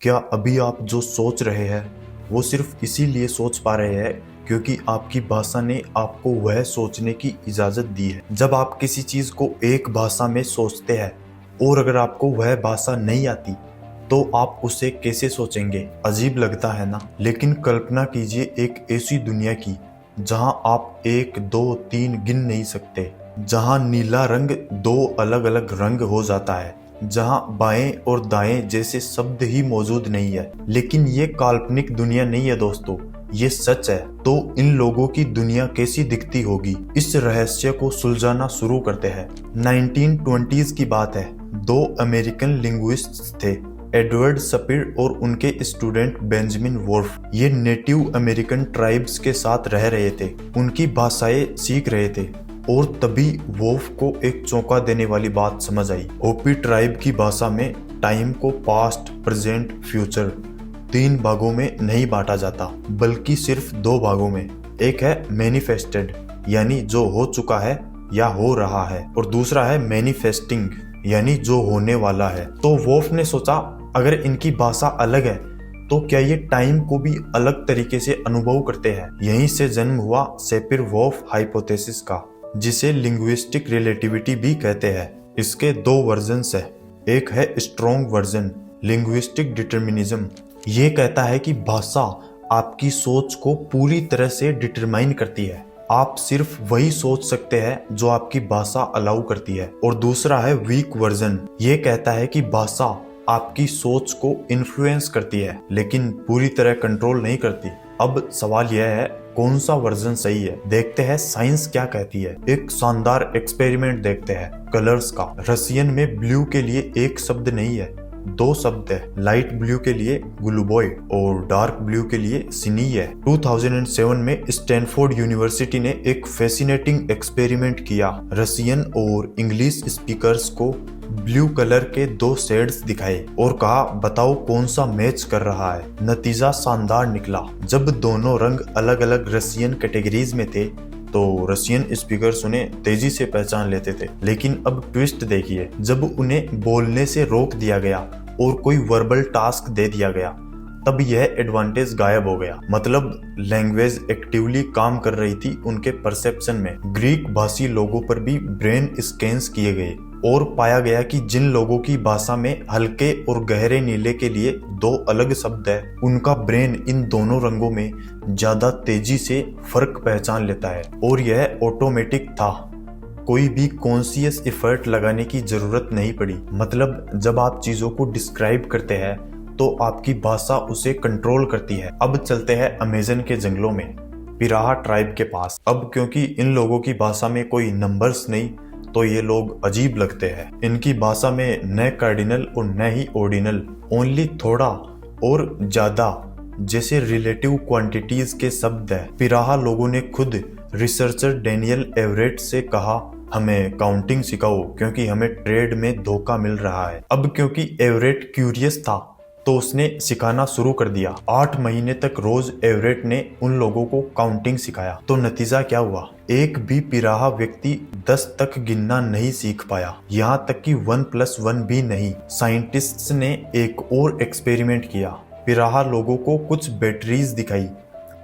क्या अभी आप जो सोच रहे हैं वो सिर्फ इसीलिए सोच पा रहे हैं क्योंकि आपकी भाषा ने आपको वह सोचने की इजाज़त दी है। जब आप किसी चीज़ को एक भाषा में सोचते हैं और अगर आपको वह भाषा नहीं आती तो आप उसे कैसे सोचेंगे? अजीब लगता है ना? लेकिन कल्पना कीजिए एक ऐसी दुनिया की जहां आप 1, 2, 3 गिन नहीं सकते, जहां नीला रंग 2 अलग अलग रंग हो जाता है, जहां बाएं और दाएं जैसे शब्द ही मौजूद नहीं है। लेकिन ये काल्पनिक दुनिया नहीं है दोस्तों, ये सच है। तो इन लोगों की दुनिया कैसी दिखती होगी, इस रहस्य को सुलझाना शुरू करते हैं। 1920s की बात है। 2 अमेरिकन लिंग्विस्ट्स थे, एडवर्ड सपीर और उनके स्टूडेंट बेंजामिन वोल्फ। ये नेटिव अमेरिकन ट्राइब्स के साथ रह रहे थे, उनकी भाषाएं सीख रहे थे और तभी वोल्फ को एक चौंका देने वाली बात समझ आई। होपी ट्राइब की भाषा में टाइम को पास्ट, प्रेजेंट, फ्यूचर 3 भागों में नहीं बांटा जाता बल्कि सिर्फ 2 भागों में। एक है मैनिफेस्टेड यानी जो हो चुका है या हो रहा है, और दूसरा है मैनिफेस्टिंग यानी जो होने वाला है। तो वोल्फ ने सोचा अगर इनकी भाषा अलग है तो क्या ये टाइम को भी अलग तरीके से अनुभव करते हैं। यहीं से जन्म हुआ सपीर-वोल्फ हाइपोथेसिस का, जिसे लिंग्विस्टिक रिलेटिविटी भी कहते हैं। इसके 2 वर्जन्स है। एक है स्ट्रॉन्ग वर्जन, लिंग्विस्टिक डिटर्मिनिज्म। ये कहता है कि भाषा आपकी सोच को पूरी तरह से डिटरमाइन करती है, आप सिर्फ वही सोच सकते हैं जो आपकी भाषा अलाउ करती है। और दूसरा है वीक वर्जन। ये कहता है कि भाषा आपकी सोच को इन्फ्लुएंस करती है लेकिन पूरी तरह कंट्रोल नहीं करती। अब सवाल यह है कौन सा वर्जन सही है। देखते हैं साइंस क्या कहती है। एक शानदार एक्सपेरिमेंट देखते हैं कलर्स का। रसियन में ब्लू के लिए एक शब्द नहीं है, 2 शब्द है। लाइट ब्लू के लिए गुलुबॉय और डार्क ब्लू के लिए सिनी है। 2007 में स्टैनफोर्ड यूनिवर्सिटी ने एक फैसिनेटिंग एक्सपेरिमेंट किया। रसियन और इंग्लिश स्पीकर्स को ब्लू कलर के 2 शेड्स दिखाए और कहा बताओ कौन सा मैच कर रहा है। नतीजा शानदार निकला। जब दोनों रंग अलग अलग रसियन कैटेगरीज में थे तो रसियन स्पीकर्स उन्हें तेजी से पहचान लेते थे। लेकिन अब ट्विस्ट देखिए, जब उन्हें बोलने से रोक दिया गया और कोई वर्बल टास्क दे दिया गया तब यह एडवांटेज गायब हो गया। मतलब लैंग्वेज एक्टिवली काम कर रही थी उनके परसेप्शन में। ग्रीक भाषी लोगों पर भी ब्रेन स्कैन्स किए गए और पाया गया कि जिन लोगों की भाषा में हल्के और गहरे नीले के लिए 2 अलग शब्द है, उनका ब्रेन इन दोनों रंगों में ज्यादा तेजी से फर्क पहचान लेता है। और यह ऑटोमेटिक था, कोई भी कॉन्शियस एफर्ट लगाने की जरूरत नहीं पड़ी। मतलब जब आप चीजों को डिस्क्राइब करते हैं तो आपकी भाषा उसे कंट्रोल करती है। अब चलते हैं अमेज़न के जंगलों में, पिराहा ट्राइब के पास। अब क्योंकि इन लोगों की भाषा में कोई नंबर्स नहीं तो ये लोग अजीब लगते हैं। इनकी भाषा में न कार्डिनल और न ही ऑर्डिनल, ओनली थोड़ा और ज्यादा जैसे रिलेटिव क्वांटिटीज के शब्द है। पिराहा लोगों ने खुद रिसर्चर डेनियल एवरेट से कहा हमें काउंटिंग सिखाओ क्योंकि हमें ट्रेड में धोखा मिल रहा है। अब क्योंकि एवरेट क्यूरियस था तो उसने सिखाना शुरू कर दिया। 8 महीने तक रोज एवरेट ने उन लोगों को काउंटिंग सिखाया। तो नतीजा क्या हुआ? एक भी पिराहा व्यक्ति 10 तक गिनना नहीं सीख पाया, यहाँ तक कि 1+1 भी नहीं। साइंटिस्ट्स ने एक और एक्सपेरिमेंट किया। पिराहा लोगों को कुछ बैटरीज दिखाई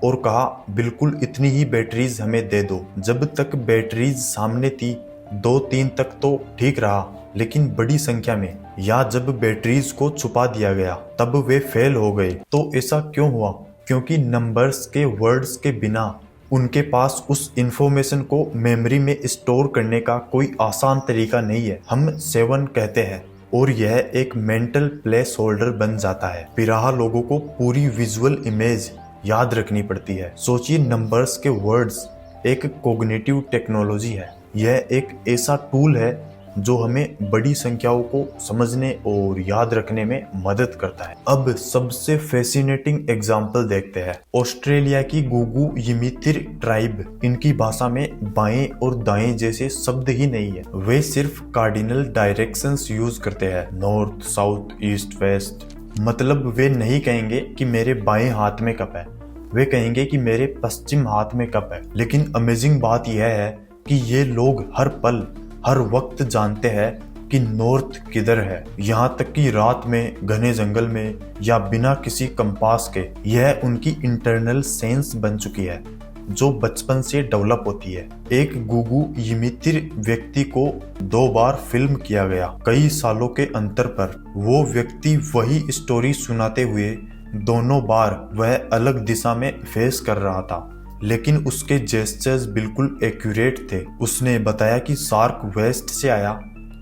और कहा बिल्कुल इतनी ही बैटरीज हमें दे दो। जब तक बैटरीज सामने थी 2-3 तक तो ठीक रहा, लेकिन बड़ी संख्या में या जब बैटरीज को छुपा दिया गया तब वे फेल हो गए। तो ऐसा क्यों हुआ? क्योंकि नंबर्स के वर्ड्स के बिना उनके पास उस इंफॉर्मेशन को मेमोरी में स्टोर करने का कोई आसान तरीका नहीं है। हम 7 कहते हैं और यह एक मेंटल प्लेस होल्डर बन जाता है। पिराहा लोगों को पूरी विजुअल इमेज याद रखनी पड़ती है। सोचिए, नंबर्स के वर्ड्स एक कॉग्निटिव टेक्नोलॉजी है। यह एक ऐसा टूल है जो हमें बड़ी संख्याओं को समझने और याद रखने में मदद करता है। अब सबसे फैसिनेटिंग एग्जाम्पल देखते हैं। ऑस्ट्रेलिया की गुगु यिमिथिर ट्राइब, इनकी भाषा में बाएं और दाएं जैसे शब्द ही नहीं है। वे सिर्फ कार्डिनल डायरेक्शंस यूज करते हैं, नॉर्थ, साउथ, ईस्ट, वेस्ट। मतलब वे नहीं कहेंगे कि मेरे बाएं हाथ में कप है, वे कहेंगे कि मेरे पश्चिम हाथ में कप है। लेकिन अमेजिंग बात यह है कि ये लोग हर पल हर वक्त जानते हैं कि नॉर्थ किधर है, यहाँ तक कि रात में घने जंगल में या बिना किसी कंपास के। यह उनकी इंटरनल सेंस बन चुकी है जो बचपन से डेवलप होती है। एक गुगु यिमितिर व्यक्ति को 2 बार फिल्म किया गया कई सालों के अंतर पर। वो व्यक्ति वही स्टोरी सुनाते हुए दोनों बार वह अलग दिशा में फेस कर रहा था, लेकिन उसके जेस्चर्स बिल्कुल एक्यूरेट थे। उसने बताया कि शार्क वेस्ट से आया,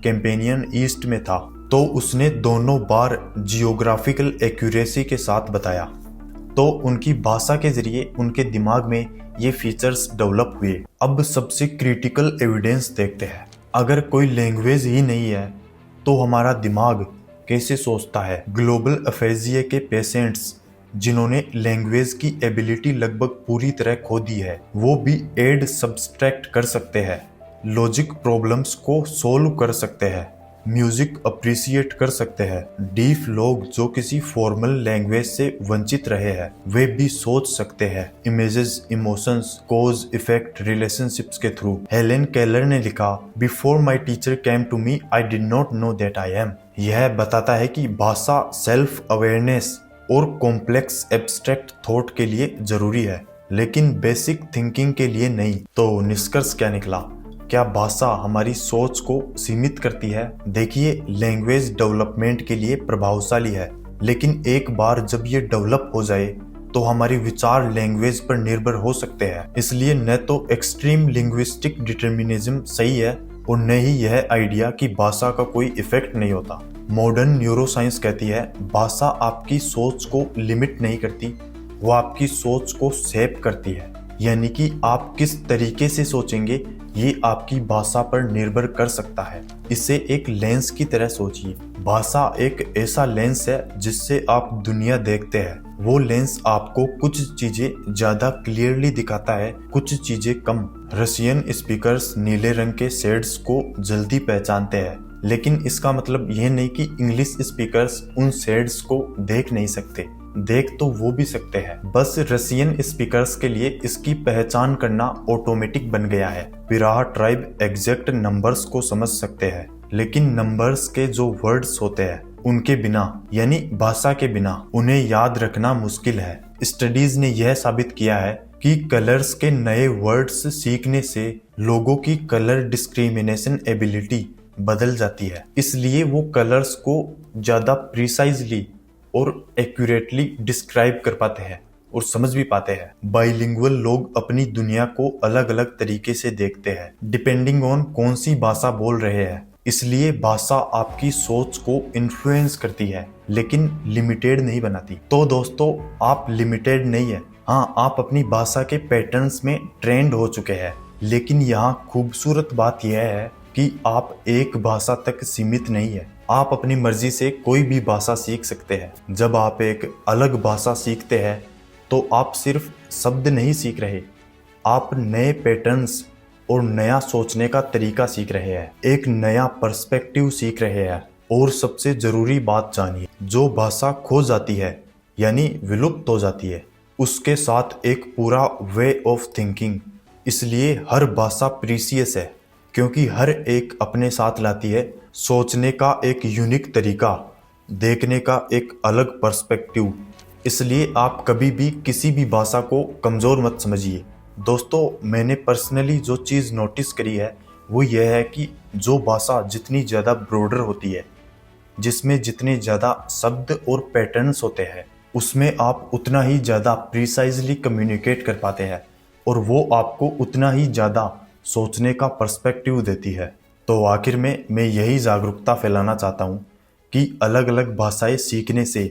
कैंपेनियन ईस्ट में था, तो उसने दोनों बार जियोग्राफिकल एक्यूरेसी के साथ बताया। तो उनकी भाषा के जरिए उनके दिमाग में ये फीचर्स डेवलप हुए। अब सबसे क्रिटिकल एविडेंस देखते हैं। अगर कोई लैंग्वेज ही नहीं है तो हमारा दिमाग कैसे सोचता है? ग्लोबल अफेजिया के पेशेंट्स जिन्होंने लैंग्वेज की एबिलिटी लगभग पूरी तरह खो दी है, वो भी एड सब्सट्रैक्ट कर सकते हैं, लॉजिक प्रॉब्लम्स को सोल्व कर सकते हैं, म्यूजिक अप्रिशिएट कर सकते हैं। डीफ लोग जो किसी फॉर्मल लैंग्वेज से वंचित रहे हैं, वे भी सोच सकते हैं images, emotions, cause effect relationships के थ्रू। हेलेन केलर ने लिखा, before my teacher came to me I did not know that I am. यह बताता है कि भाषा सेल्फ अवेयरनेस और कॉम्प्लेक्स एब्स्ट्रैक्ट थॉट के लिए जरूरी है, लेकिन बेसिक थिंकिंग के लिए नहीं। तो निष्कर्ष क्या निकला? क्या भाषा हमारी सोच को सीमित करती है? देखिए, लैंग्वेज डेवलपमेंट के लिए प्रभावशाली है, लेकिन एक बार जब ये डेवलप हो जाए तो हमारे विचार लैंग्वेज पर निर्भर हो सकते हैं। इसलिए न तो एक्सट्रीम लिंग्विस्टिक डिटर्मिनिज्म सही है और न ही यह आइडिया कि भाषा का कोई इफेक्ट नहीं होता। मॉडर्न न्यूरोसाइंस कहती है भाषा आपकी सोच को लिमिट नहीं करती, वो आपकी सोच को शेप करती है। यानी कि आप किस तरीके से सोचेंगे ये आपकी भाषा पर निर्भर कर सकता है। इसे एक लेंस की तरह सोचिए। भाषा एक ऐसा लेंस है जिससे आप दुनिया देखते हैं। वो लेंस आपको कुछ चीजें ज्यादा क्लियरली दिखाता है, कुछ चीजें कम। रशियन स्पीकर्स नीले रंग के शेड्स को जल्दी पहचानते हैं, लेकिन इसका मतलब यह नहीं कि इंग्लिश स्पीकर्स उन शेड्स को देख नहीं सकते। देख तो वो भी सकते हैं, बस रशियन स्पीकर्स के लिए इसकी पहचान करना ऑटोमेटिक बन गया है। पिराहा ट्राइब एग्जैक्ट नंबर्स को समझ सकते हैं, लेकिन नंबर्स के जो वर्ड्स होते हैं उनके बिना, यानी भाषा के बिना, उन्हें याद रखना मुश्किल है। स्टडीज ने यह साबित किया है कि कलर्स के नए वर्ड्स सीखने से लोगों की कलर डिस्क्रिमिनेशन एबिलिटी बदल जाती है। इसलिए वो कलर्स को ज्यादा प्रिसाइजली और एक्यूरेटली डिस्क्राइब कर पाते हैं और समझ भी पाते हैं। बाइलिंगुअल लोग अपनी दुनिया को अलग अलग तरीके से देखते हैं, डिपेंडिंग ऑन कौन सी भाषा बोल रहे हैं। इसलिए भाषा आपकी सोच को इन्फ्लुएंस करती है, लेकिन लिमिटेड नहीं बनाती। तो दोस्तों, आप लिमिटेड नहीं है। हाँ, आप अपनी भाषा के पैटर्न्स में ट्रेंड हो चुके हैं, लेकिन यहाँ खूबसूरत बात यह है कि आप एक भाषा तक सीमित नहीं है। आप अपनी मर्जी से कोई भी भाषा सीख सकते हैं। जब आप एक अलग भाषा सीखते हैं तो आप सिर्फ शब्द नहीं सीख रहे, आप नए पैटर्न्स और नया सोचने का तरीका सीख रहे हैं, एक नया पर्सपेक्टिव सीख रहे हैं। और सबसे जरूरी बात जानिए, जो भाषा खो जाती है यानी विलुप्त हो जाती है, उसके साथ एक पूरा वे ऑफ थिंकिंग। इसलिए हर भाषा प्रीसियस है, क्योंकि हर एक अपने साथ लाती है सोचने का एक यूनिक तरीका, देखने का एक अलग पर्सपेक्टिव। इसलिए आप कभी भी किसी भी भाषा को कमज़ोर मत समझिए। दोस्तों, मैंने पर्सनली जो चीज़ नोटिस करी है वो यह है कि जो भाषा जितनी ज़्यादा ब्रॉडर होती है, जिसमें जितने ज़्यादा शब्द और पैटर्न्स होते हैं, उसमें आप उतना ही ज़्यादा प्रिसाइजली कम्युनिकेट कर पाते हैं और वो आपको उतना ही ज़्यादा सोचने का पर्सपेक्टिव देती है। तो आखिर में मैं यही जागरूकता फैलाना चाहता हूँ कि अलग अलग भाषाएं सीखने से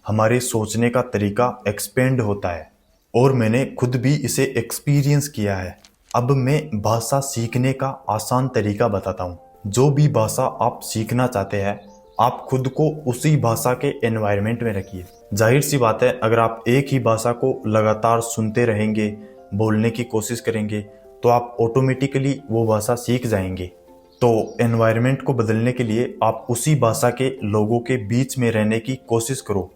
हमारे सोचने का तरीका एक्सपेंड होता है, और मैंने खुद भी इसे एक्सपीरियंस किया है। अब मैं भाषा सीखने का आसान तरीका बताता हूँ। जो भी भाषा आप सीखना चाहते हैं, आप खुद को उसी भाषा के एनवायरनमेंट में रखिए। जाहिर सी बात है, अगर आप एक ही भाषा को लगातार सुनते रहेंगे, बोलने की कोशिश करेंगे, तो आप ऑटोमेटिकली वो भाषा सीख जाएंगे। तो एनवायरनमेंट को बदलने के लिए आप उसी भाषा के लोगों के बीच में रहने की कोशिश करो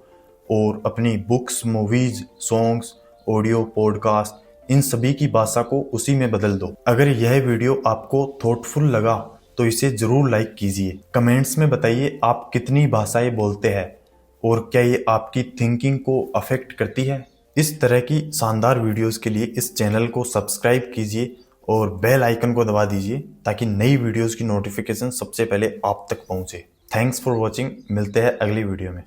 और अपनी books, movies, songs, audio, podcast, इन सभी की भाषा को उसी में बदल दो। अगर यह वीडियो आपको थॉटफुल लगा तो इसे जरूर लाइक कीजिए। कमेंट्स में बताइए आप कितनी भाषाएं बोलते हैं और क्या ये आपकी थिंकिंग को अफेक्ट करती है। इस तरह की शानदार वीडियोस के लिए इस चैनल को सब्सक्राइब कीजिए और बेल आइकन को दबा दीजिए ताकि नई वीडियोस की नोटिफिकेशन सबसे पहले आप तक पहुंचे। Thanks for watching. मिलते हैं अगली वीडियो में।